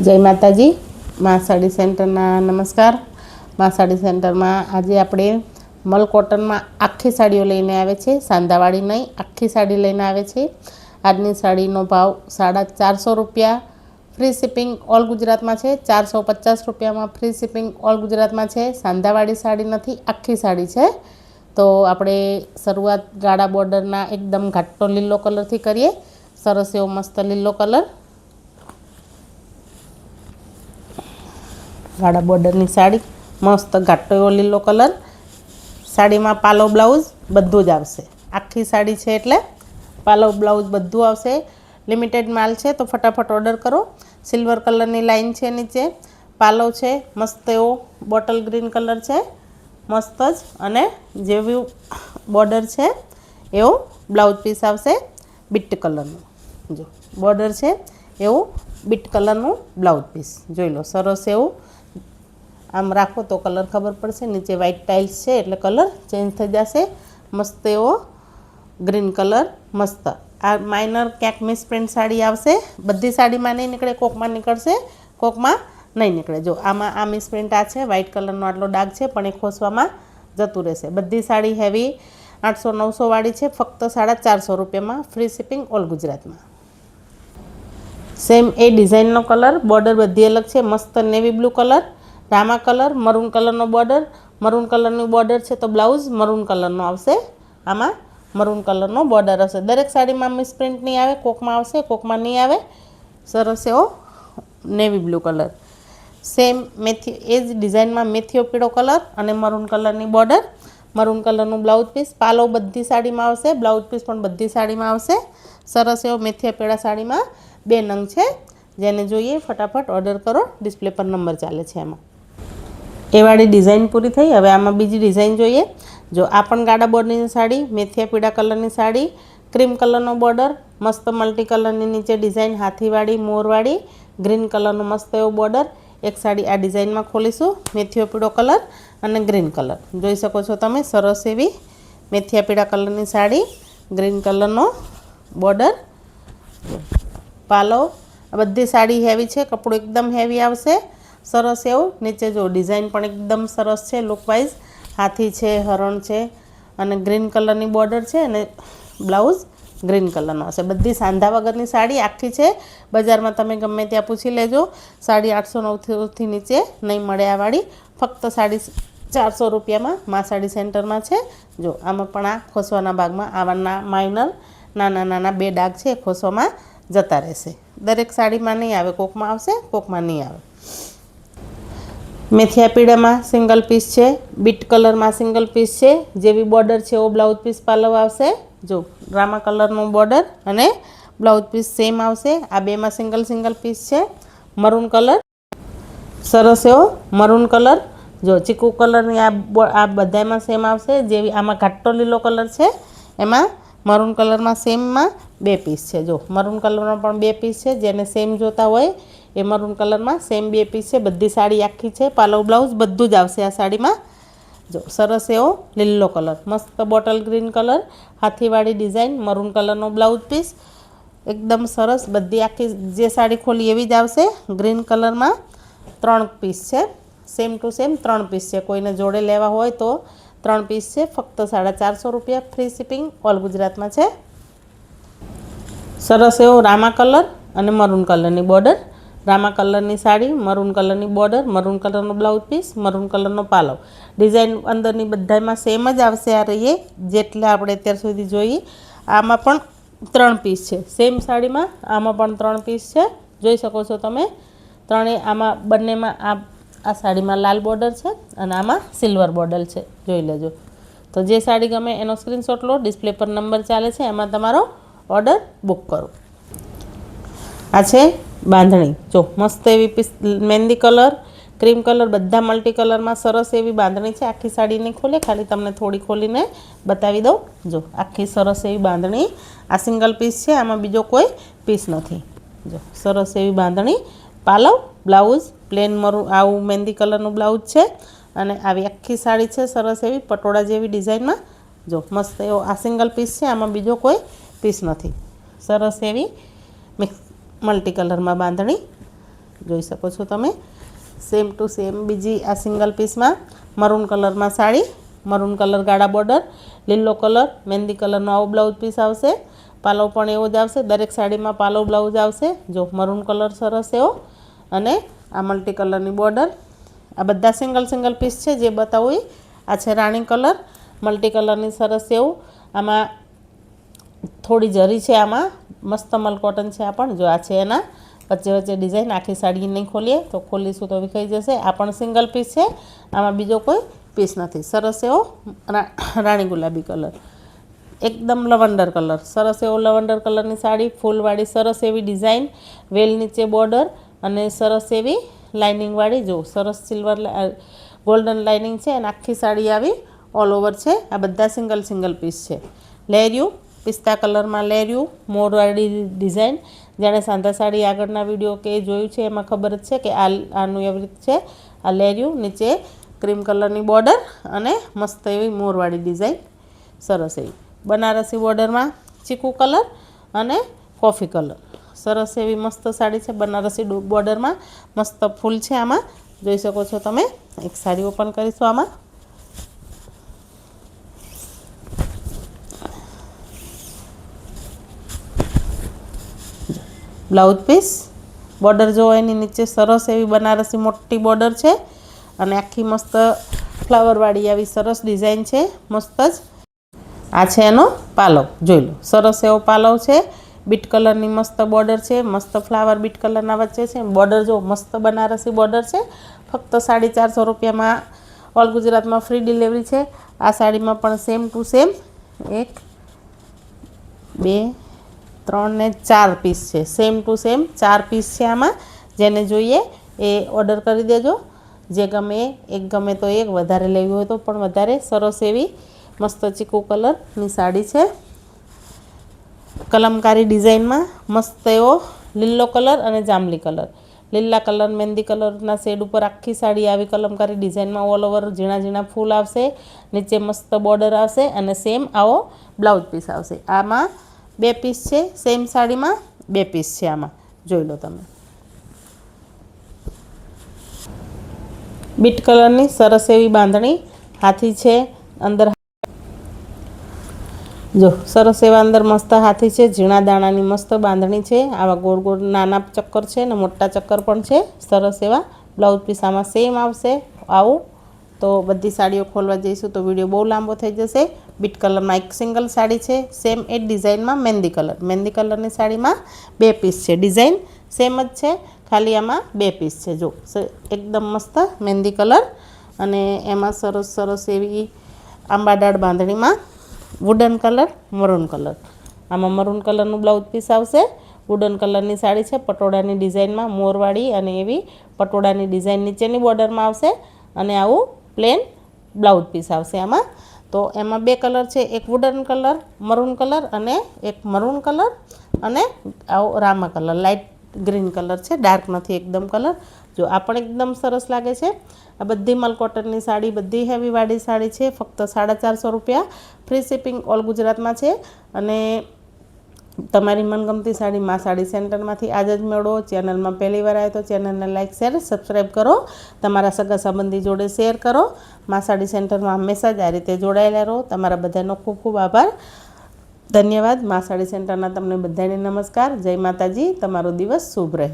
जय माताजी। मां साड़ी सेंटरना नमस्कार। मां साड़ी सेंटर में आज आपणे मल कॉटन में आखी साड़ीओ लईने आवे छे, सांधावाड़ी नहीं आखी साड़ी लईने आवे छे। आजनी साड़ीनो भाव 450 रुपया फ्री शिपिंग ऑल गुजरात में है। 450 रुपया में फ्री शिपिंग ऑल गुजरात में है। सांधावाड़ी साड़ी नहीं आखी साड़ी है। तो आपणे शरूआत गाढ़ा बॉर्डरना एकदम घाटो लीलो कलर थी करिए। सरस एवो मस्त लीलो कलर, गाढ़ा बॉर्डरनी साड़ी मस्त घाटो एवो लीलो कलर। साड़ी में पालो ब्लाउज बधुं ज आवशे। आखी साड़ी है एटले पालो ब्लाउज बधुं आवशे। लिमिटेड माल है तो फटाफट ऑर्डर करो। सिल्वर कलरनी लाइन है नीचे, पालो है मस्त एवो बॉटल ग्रीन कलर है मस्त ज, अने जेवी बॉर्डर है एवो ब्लाउज पीस आवशे बीट कलरनुं। जो बॉर्डर है एवो बीट कलरनुं ब्लाउज पीस जोई लो। सरस एवो आम राखो तो कलर खबर पड़शे। नीचे व्हाइट टाइल्स है एटले कलर चेन्ज थई जशे। मस्त एवो ग्रीन कलर मस्त। आ माइनर क्यांक मिसप्रिंट साड़ी आवशे। बधी साड़ी में नहीं निकळे, कोक में निकळशे, कोक में नहीं निकळे। जो आमां आ मिसप्रिंट आ छे, व्हाइट कलरनो आटलो डाग छे पण ए खोसवामां जतुं रहेशे। बधी साड़ी हेवी 800-900 वाળી छे, फक्त 450 रुपया में फ्री शिपिंग ऑल गुजरात में। सेम ए डिजाइननो कलर, बॉर्डर बधी अलग छे। मस्त नेवी ब्लू कलर, रामा कलर, मरून कलरनो बॉर्डर, मरून कलरनी बॉर्डर है तो ब्लाउज मरून कलरनो आवशे। आमां मरून कलरनो बॉर्डर हशे। दरेक साड़ी में मिसप्रिंट नहीं आवे, कोक में आवशे, कोक में नहीं आवे। सरस एवो नेवी ब्लू कलर। सेम मेथी एज डिजाइन में मेथियो पीळो कलर अने मरून कलरनी बॉर्डर, मरून कलरनु ब्लाउज पीस। पालो बधी साड़ी में आवशे, ब्लाउज पीस पण बधी साड़ी में आवशे। सरस एवो मेथिया पीळा साड़ी में 2 नंग छे। जेने जोईए फटाफट ऑर्डर करो। डिस्प्ले पर नंबर चाले छे। एमां ए वाળી डिजाइन पूरी थई। हवे आमां बीजी डिजाइन जोईए। जो आ पण गाढ़ा बॉर्डरनी साड़ी, मेथिया पीळा कलरनी साड़ी, क्रीम कलरनो बॉर्डर, मस्त मल्टी कलरनी नीचे डिजाइन, हाथीवाड़ी मोरवाड़ी, ग्रीन कलरनो मस्त एवो बॉर्डर। एक साड़ी आ डिजाइन में खोलीशुं, मेथियो पीळो कलर अने ग्रीन कलर जोई शको छो तमे। सरस एवी मेथिया पीळा कलरनी साड़ी, ग्रीन कलरनो बॉर्डर, पालो। बधी साड़ी हेवी है, कपड़ो एकदम हेवी आवशे। सरस एवो नीचे जो डिजाइन पण एकदम सरस है। लुक वाइज हाथी है, हरण है अने ग्रीन कलरनी बॉर्डर है अने ब्लाउज ग्रीन कलरनो हशे। बधी सांधा वगरनी साड़ी आखी है। बजार में तमे गमे त्यां पूछी लेजो, 850-900 थी नीचे नहीं मळे आ वाड़ी। फक्त 450 रुपया में मां साड़ी सेंटर में है। जो आमां पण आ खोसवाना भाग में आवाना माइनर नाना नाना 2 डाग है, खोसवामां जता रहेशे। दरेक साड़ी में नहीं आवे, कोक में आवशे, कोक में नहीं आवे। मेथिया पीड़ा में सिंगल पीस है, बीट कलर में सिंगल पीस है। जेवी बॉर्डर है वो ब्लाउज पीस पालो आवशे। जो रामा कलरनो बॉर्डर अने ब्लाउज पीस सेम आवशे। आ 2 में सिंगल सिंगल पीस है। मरून कलर, सरस एवो मरून कलर। जो चीकू कलर आ बधा में सेम आवशे। जेवी आमां घाटो लीलो कलर है एमां मरून कलर में सेम में 2 पीस है। जो मरून कलर में पण 2 पीस है। जेने सेम जोता होय ए मरून कलर में सेम 2 पीस है। बधी साड़ी आखी है, पालो ब्लाउज बधुं ज आवशे आ साड़ी में। जो सरस एवो लीलो कलर, मस्त बॉटल ग्रीन कलर, हाथीवाड़ी डिजाइन, मरून कलरनो ब्लाउज पीस एकदम सरस। बधी आखी जे साड़ी खोली एवी ज आवशे। ग्रीन कलर में 3 पीस है, सेम टू सेम 3 पीस है। कोईने जोड़े लेवा होय तो 3 पीस है। फक्त 450 रुपया फ्री शिपिंग ऑल गुजरात में है। सरस एवो रामा कलर अने मरून कलरनी बॉर्डर, रामा कलरनी साड़ी, मरून कलरनी बॉर्डर, मरून कलरनो ब्लाउज पीस, मरून कलरनो पालो। डिजाइन अंदरनी बधामां सेम ज आवशे। आ रही जेटले आपणे अत्यार सुधी जोई। आमां पण 3 पीस है। सेम साड़ी में आमां पण 3 पीस है। जोई शको छो तमे। त्रणेय आमां बंनेमां आ साड़ी में लाल बॉर्डर है अने आमां सिल्वर बॉर्डर है। जोई लेजो। तो जे साड़ी गमे एनो स्क्रीनशॉट लो। डिस्प्ले पर नंबर चाले छे, एमां तमारो ऑर्डर बुक करो। आ छे बांधणी। जो मस्त एवी piece, mehndi colour, cream colour, बधा मल्टी कलर में सरस एवी बांधणी है। आखी साड़ी नहीं खोले, खाली तमने थोड़ी खोलीने बतावी दो। जो आखी सरस एवी बांधणी। आ सिंगल पीस है, आमां बीजो कोई पीस नहीं। जो सरस एवी बांधणी, पालो ब्लाउज प्लेन मरू आવું मेहंदी कलरનું ब्लाउज है अने आवी आखी साड़ी है सरस एवी पटोळा जेवी डिजाइन में। जो मस्त एवो आ सिंगल पीस है, आमां बीजो कोई पीस नहीं। सरस एवी मिक्स मल्टी कलर में बांधणी। જોઈ શકો છો તમે સેમ ટુ સેમ બીજી આ સિંગલ પીસમાં મરૂન કલરમાં સાડી, મરૂન કલર ગાળા બોર્ડર, લીલો કલર, મહેંદી કલરનો આવો બ્લાઉઝ પીસ આવશે, પાલવ પણ એવો જ આવશે, દરેક સાડીમાં પાલવ બ્લાઉઝ આવશે, જો મરૂન કલર સરસ એવો, અને આ મલ્ટી કલરની બોર્ડર. આ બધા સિંગલ પીસ છે જે બતાવું એ. આ છે રાણી કલર, મલ્ટી કલરની સરસ એવું, આમાં થોડી જરી છે, આમાં મસ્ત મલ કોટન છે. આ પણ જો આ છે એના વચ્ચે વચ્ચે ડિઝાઇન, આખી સાડી નહીં ખોલીએ તો ખોલીશું તો વિખાઈ જશે. આ પણ સિંગલ પીસ છે, આમાં બીજો કોઈ પીસ નથી. સરસ એવો રાણી ગુલાબી કલર, એકદમ લવંડર કલર, સરસ એવો લવંડર કલરની સાડી, ફૂલવાળી સરસ એવી ડિઝાઇન, વેલ નીચે બોર્ડર અને સરસ એવી લાઇનિંગવાળી, જો સરસ સિલ્વર ગોલ્ડન લાઇનિંગ છે અને આખી સાડી આવી ઓલ ઓવર છે. આ બધા સિંગલ પીસ છે. લેરિયું પિસ્તા કલરમાં લેરિયું, મોરવાળી ડિઝાઇન, જાણે સાંધા સાડી આગળના વિડીયો કે જોયું છે એમાં ખબર જ છે કે આનું એવી રીતે છે. આ લેરિયું, નીચે ક્રીમ કલરની બોર્ડર અને મસ્ત એવી મોરવાળી ડિઝાઇન, સરસ એવી બનારસી બોર્ડરમાં ચીકુ કલર અને કોફી કલર, સરસ એવી મસ્ત સાડી છે. બનારસી બોર્ડરમાં મસ્ત ફૂલ છે, આમાં જોઈ શકો છો તમે. એક સાડી ઓપન કરીશું આમાં. બ્લાઉઝ પીસ બોર્ડર જો એની નીચે સરસ એવી બનારસી મોટી બોર્ડર છે અને આખી મસ્ત ફ્લાવરવાળી આવી સરસ ડિઝાઇન છે, મસ્ત જ. આ છે એનો પાલવ, જોઈ લો સરસ એવો પાલવ છે, બીટ કલરની મસ્ત બોર્ડર છે, મસ્ત ફ્લાવર બીટ કલરના વચ્ચે છે. બોર્ડર જો મસ્ત બનારસી બોર્ડર છે. ફક્ત 450 રૂપિયામાં ઓલ ગુજરાતમાં ફ્રી ડિલિવરી છે. આ સાડીમાં પણ સેમ ટુ સેમ 1 2 3 ને 4 પીસ છે. સેમ ટુ સેમ 4 પીસ છે આમાં. જેને જોઈએ એ ઓર્ડર કરી દેજો. જે ગમે એક ગમે તો એક, વધારે લેવી હોય તો પણ વધારે. સરસ એવી મસ્ત ચીકુ કલરની સાડી છે, કલમકારી ડિઝાઇનમાં, મસ્ત એવો લીલો કલર અને જાંબલી કલર, લીલા કલર મહેંદી કલરના શેડ ઉપર આખી સાડી આવી કલમકારી ડિઝાઇનમાં ઓલ ઓવર ઝીણા ઝીણા ફૂલ આવશે, નીચે મસ્ત બોર્ડર આવશે અને સેમ આવો બ્લાઉઝ પીસ આવશે. આમાં 2 પીસ છે, સેમ સાડીમાં 2 પીસ છે. આમાં જોઈ લો તમે. બીટ કલરની સરસ એવી બાંધણી, હાથી છે અંદર, જો સરસ એવા અંદર મસ્ત હાથી છે, ઝીણા દાણાની મસ્ત બાંધણી છે. આવા ગોળ ગોળ નાના ચક્કર છે ને મોટા ચક્કર પણ છે. સરસ એવા બ્લાઉઝ પીસ આમાં સેમ આવશે આવું. તો બધી સાડીઓ ખોલવા જઈશું તો વિડીયો બહુ લાંબો થઈ જશે. બીટ કલરમાં એક સિંગલ સાડી છે, સેમ એ ડિઝાઇનમાં મહેંદી કલરની સાડીમાં 2 પીસ છે. ડિઝાઇન સેમ જ છે, ખાલી આમાં 2 પીસ છે. જો એકદમ મસ્ત મહેંદી કલર અને એમાં સરસ એવી આંબાડાળ બાંધણીમાં વુડન કલર, મરૂન કલર. આમાં મરૂન કલરનું બ્લાઉઝ પીસ આવશે. વુડન કલરની સાડી છે, પટોળાની ડિઝાઇનમાં મોરવાળી અને એવી પટોળાની ડિઝાઇન નીચેની બોર્ડરમાં આવશે અને આવું પ્લેન બ્લાઉઝ પીસ આવશે આમાં. તો એમાં 2 કલર છે, એક વુડન કલર મરૂન કલર અને એક મરૂન કલર અને આવો Rama colour, light green colour છે, ડાર્ક નથી એકદમ કલર. જો આ પણ એકદમ સરસ લાગે છે. આ બધી મલ કોટનની સાડી, બધી હેવીવાળી સાડી છે. ફક્ત 450 રૂપિયા, ફ્રી શિપિંગ ઓલ ગુજરાતમાં છે. અને તમારી મનગમતી સાડી મા સાડી સેન્ટરમાંથી આજ જ મેળવો. ચેનલમાં પહેલી વાર આવે તો ચેનલને લાઇક શેર સબસ્ક્રાઈબ કરો, તમારા સગા સંબંધી જોડે શેર કરો. મા સાડી સેન્ટરમાં હંમેશા જ આ રીતે જોડાયેલા રહો. તમારા બધાનો ખૂબ ખૂબ આભાર, ધન્યવાદ. મા સાડી સેન્ટરના તમને બધાને નમસ્કાર. જય માતાજી. તમારો દિવસ શુભ રહે.